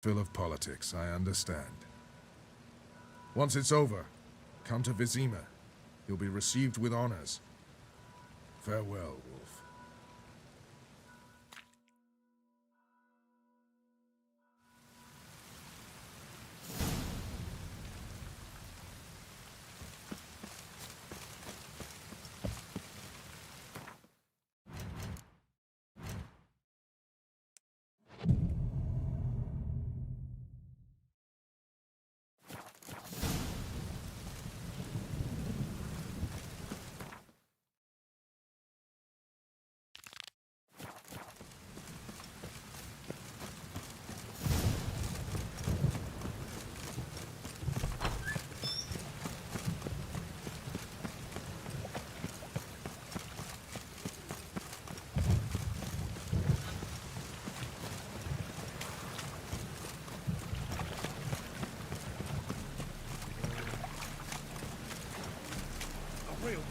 Fill of politics, I understand. Once it's over, come to Vizima. You'll be received with honors. Farewell, Wolf. Real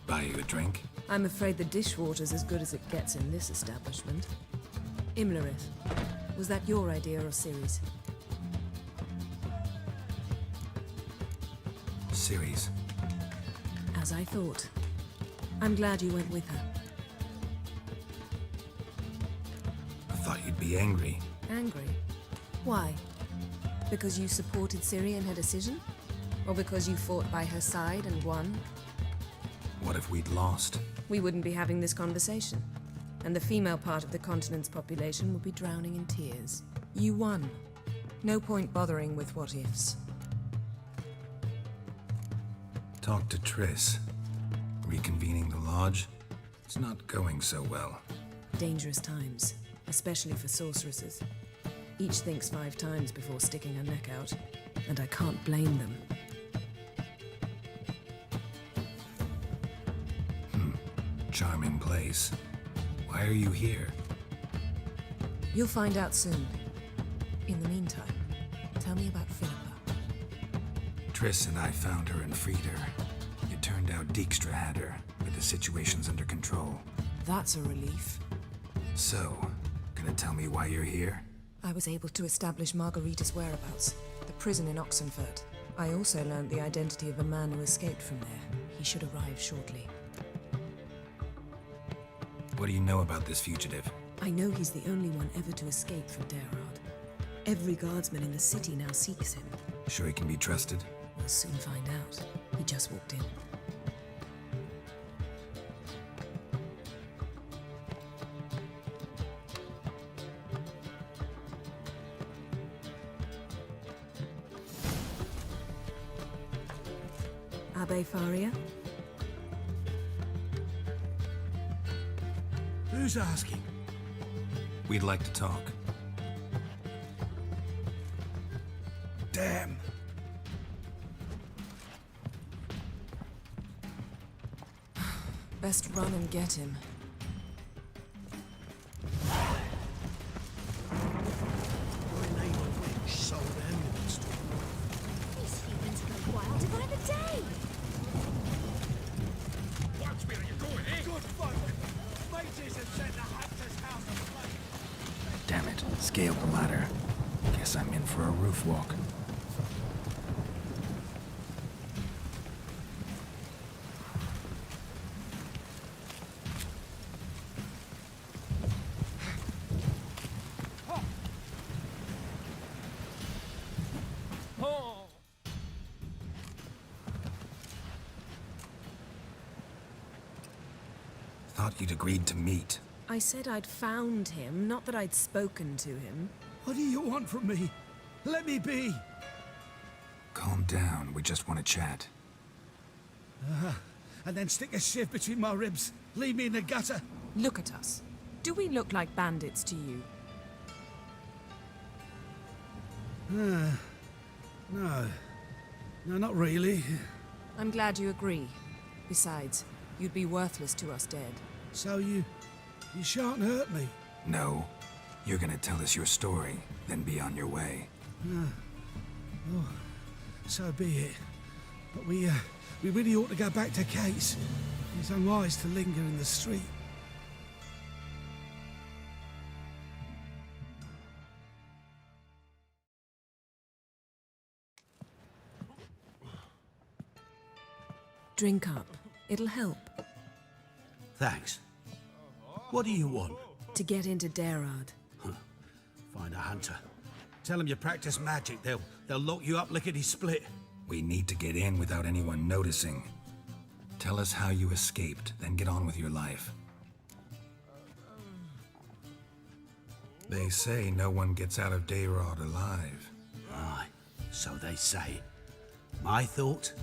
Buy you a drink? I'm afraid the dishwater's as good as it gets in this establishment. Imlerith, was that your idea or Ciri's? Ciri's. As I thought. I'm glad you went with her. I thought you'd be angry. Angry? Why? Because you supported Ciri in her decision? Or because you fought by her side and won? What if we'd lost? We wouldn't be having this conversation. And the female part of the continent's population would be drowning in tears. You won. No point bothering with what-ifs. Talk to Triss. Reconvening the lodge? It's not going so well. Dangerous times, especially for sorceresses. Each thinks 5 times before sticking her neck out, and I can't blame them. Charming place. Why are you here? You'll find out soon. In the meantime, tell me about Philippa. Triss and I found her and freed her. It turned out Dijkstra had her, but the situation's under control. That's a relief. So, gonna tell me why you're here? I was able to establish Margarita's whereabouts, the prison in Oxenfurt. I also learned the identity of a man who escaped from there. He should arrive shortly. What do you know about this fugitive? I know he's the only one ever to escape from Daerard. Every guardsman in the city now seeks him. Sure he can be trusted? We'll soon find out. He just walked in. Abbe Faria? Who's asking? We'd like to talk. Damn. Best run and get him. Sold ambulance to These humans go wilder by the day. Watch where you're going, eh? Good fun. Mages have set the Hunter's house aflame. Damn it. Scaled the ladder. Guess I'm in for a roof walk. Thought you'd agreed to meet. I said I'd found him, not that I'd spoken to him. What do you want from me? Let me be. Calm down. We just want to chat. And then stick a sieve between my ribs. Leave me in the gutter. Look at us. Do we look like bandits to you? No. No, not really. I'm glad you agree. Besides, You'd be worthless to us dead. So you shan't hurt me. No. You're gonna tell us your story, then be on your way. So be it. But we really ought to go back to Kate's. It's unwise to linger in the street. Drink up. It'll help. Thanks. What do you want? To get into Daerad. Find a hunter. Tell them you practice magic. They'll lock you up lickety-split. We need to get in without anyone noticing. Tell us how you escaped, then get on with your life. They say no one gets out of Daerad alive. Aye, so they say. My thought?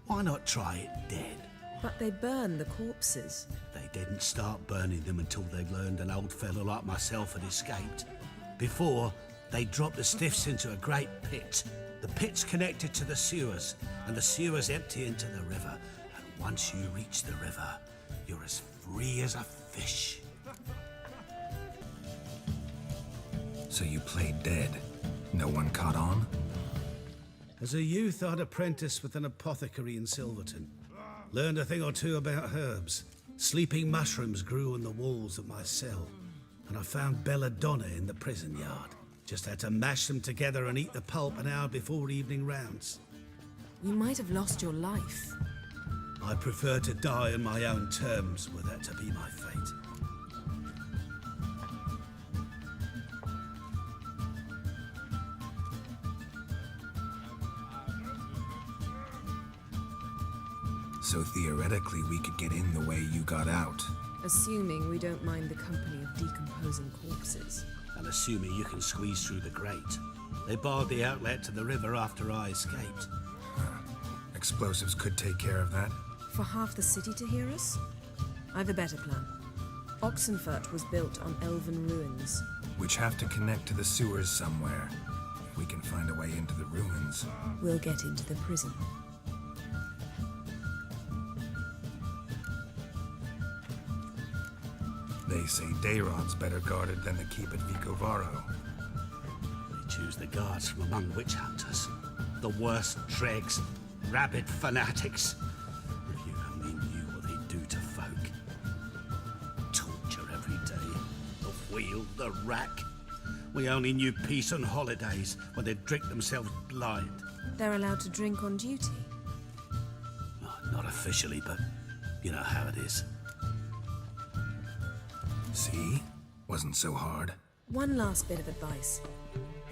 Why not try it dead? But they burn the corpses. They didn't start burning them until they learned an old fellow like myself had escaped. Before, they dropped the stiffs into a great pit. The pit's connected to the sewers, and the sewers empty into the river. And once you reach the river, you're as free as a fish. So you played dead. No one caught on? As a youth, I'd apprenticed with an apothecary in Silverton. Learned a thing or two about herbs. Sleeping mushrooms grew on the walls of my cell. And I found belladonna in the prison yard. Just had to mash them together and eat the pulp an hour before evening rounds. You might have lost your life. I prefer to die on my own terms, were that to be my fate. So theoretically, we could get in the way you got out. Assuming we don't mind the company of decomposing corpses. And assuming you can squeeze through the grate. They barred the outlet to the river after I escaped. Explosives could take care of that. For half the city to hear us? I've a better plan. Oxenfurt was built on elven ruins. Which have to connect to the sewers somewhere. If we can find a way into the ruins. We'll get into the prison. They say Daerad's better guarded than the keep at Vicovaro. They choose the guards from among witch hunters. The worst dregs, rabid fanatics. If you only knew what they do to folk. Torture every day. The wheel, the rack. We only knew peace on holidays when they'd drink themselves blind. They're allowed to drink on duty. Oh, not officially, but you know how it is. See? Wasn't so hard. One last bit of advice.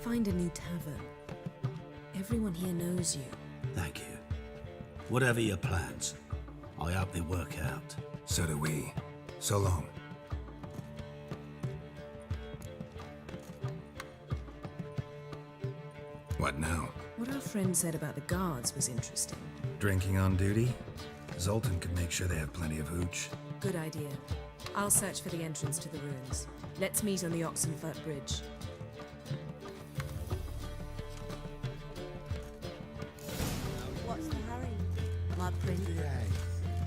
Find a new tavern. Everyone here knows you. Thank you. Whatever your plans, I hope they work out. So do we. So long. What now? What our friend said about the guards was interesting. Drinking on duty? Zoltan could make sure they have plenty of hooch. Good idea. I'll search for the entrance to the ruins. Let's meet on the Oxenfurt Bridge. What's the hurry? My prince.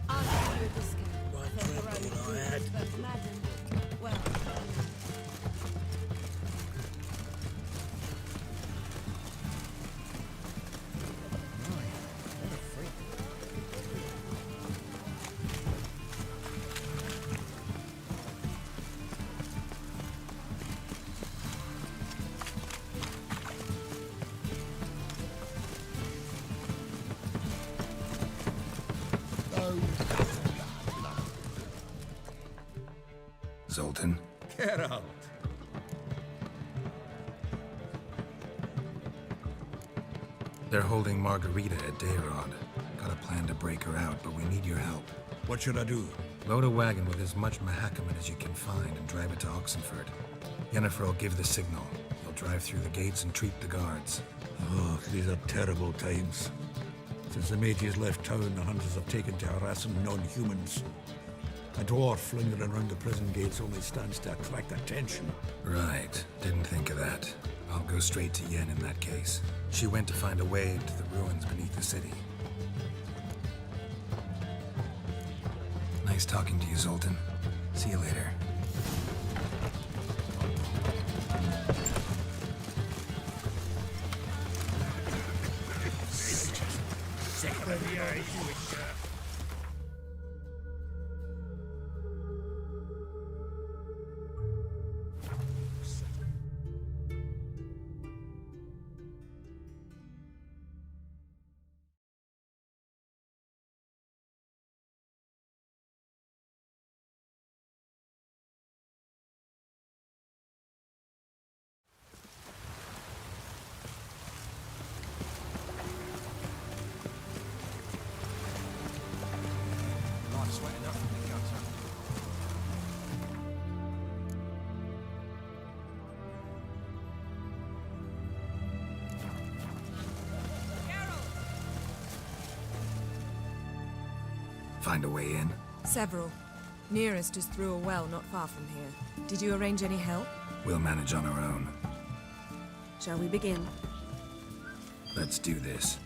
I'll give you a discount. But madam, well, Zoltan? Get out! They're holding Margarita at Daerad. Got a plan to break her out, but we need your help. What should I do? Load a wagon with as much Mahakaman as you can find and drive it to Oxenfurt. Yennefer will give the signal. You'll drive through the gates and treat the guards. Oh, these are terrible times. Since the mages left town, the hunters have taken to harassing non-humans. A dwarf lingering around the prison gates only stands to attract attention. Right. Didn't think of that. I'll go straight to Yen in that case. She went to find a way to the ruins beneath the city. Nice talking to you, Zoltan. See you later. Find a way in? Several. Nearest is through a well not far from here. Did you arrange any help? We'll manage on our own. Shall we begin? Let's do this.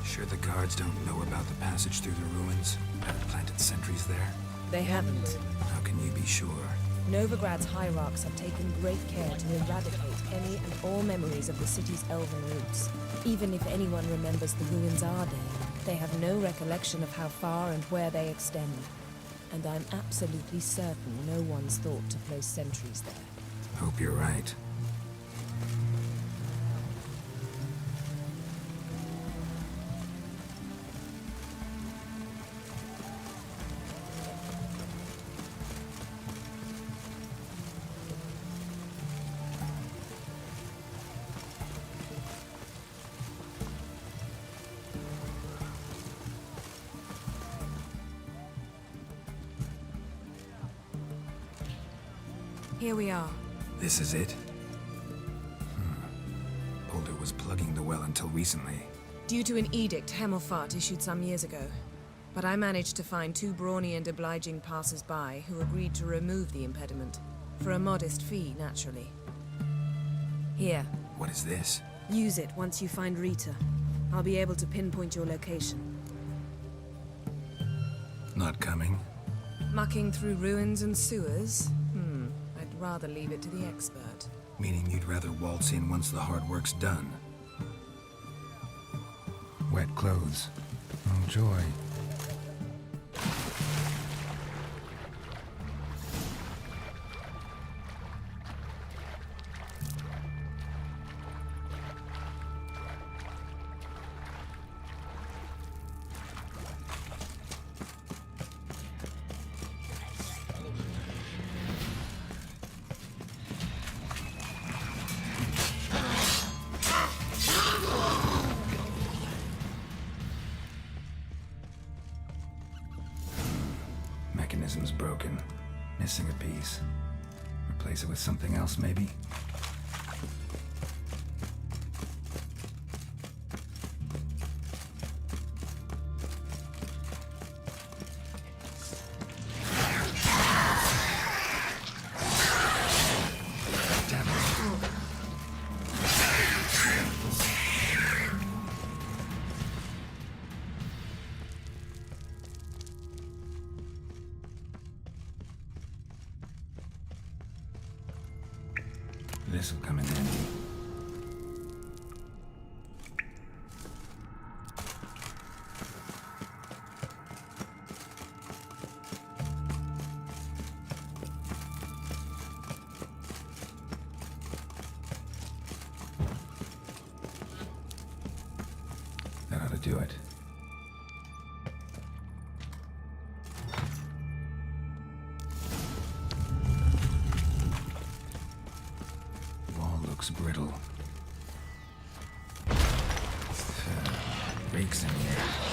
Sure the guards don't know about the passage through the ruins? Haven't planted sentries there? They haven't. How can you be sure? Novigrad's hierarchs have taken great care to eradicate any and all memories of the city's elven roots. Even if anyone remembers the ruins our day, they have no recollection of how far and where they extend. And I'm absolutely certain no one's thought to place sentries there. Hope you're right. Here we are. This is it? Boulder was plugging the well until recently. Due to an edict Hemelfart issued some years ago. But I managed to find two brawny and obliging passers-by who agreed to remove the impediment. For a modest fee, naturally. Here, What is this? use it once you find Rita. I'll be able to pinpoint your location. Not coming? Mucking through ruins and sewers? I'd rather leave it to the expert. Meaning you'd rather waltz in once the hard work's done. Wet clothes. Oh, joy. Mechanism's broken. Missing a piece. Replace it with something else, maybe? Damn it. This'll come in handy. That ought to do it. Looks brittle. Rakes in here.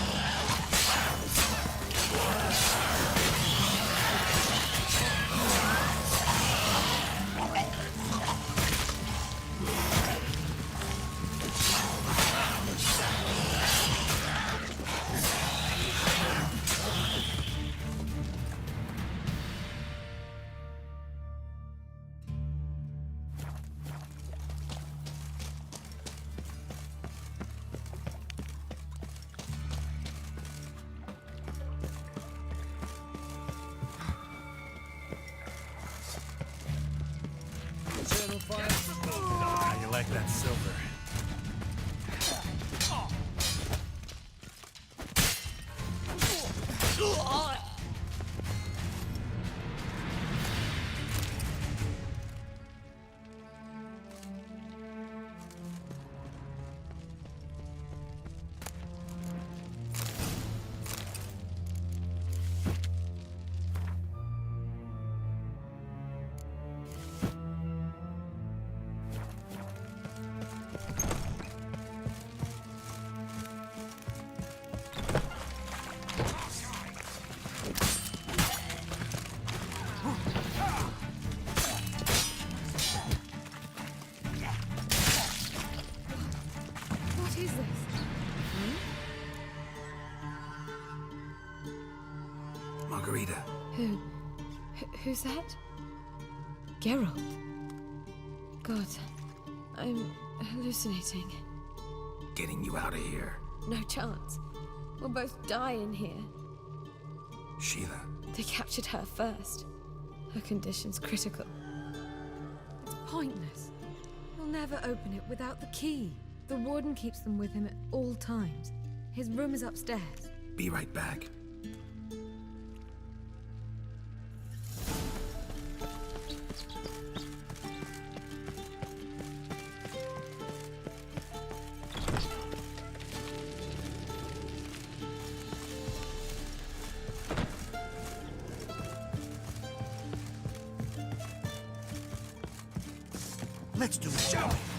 that silver. What is this? Margarita. Who's that? Geralt. God, I'm hallucinating. Getting you out of here. No chance. We'll both die in here. Sheila. They captured her first. Her condition's critical. It's pointless. He'll never open it without the key. The warden keeps them with him at all times. His room is upstairs. Be right back. Let's do it, shall we?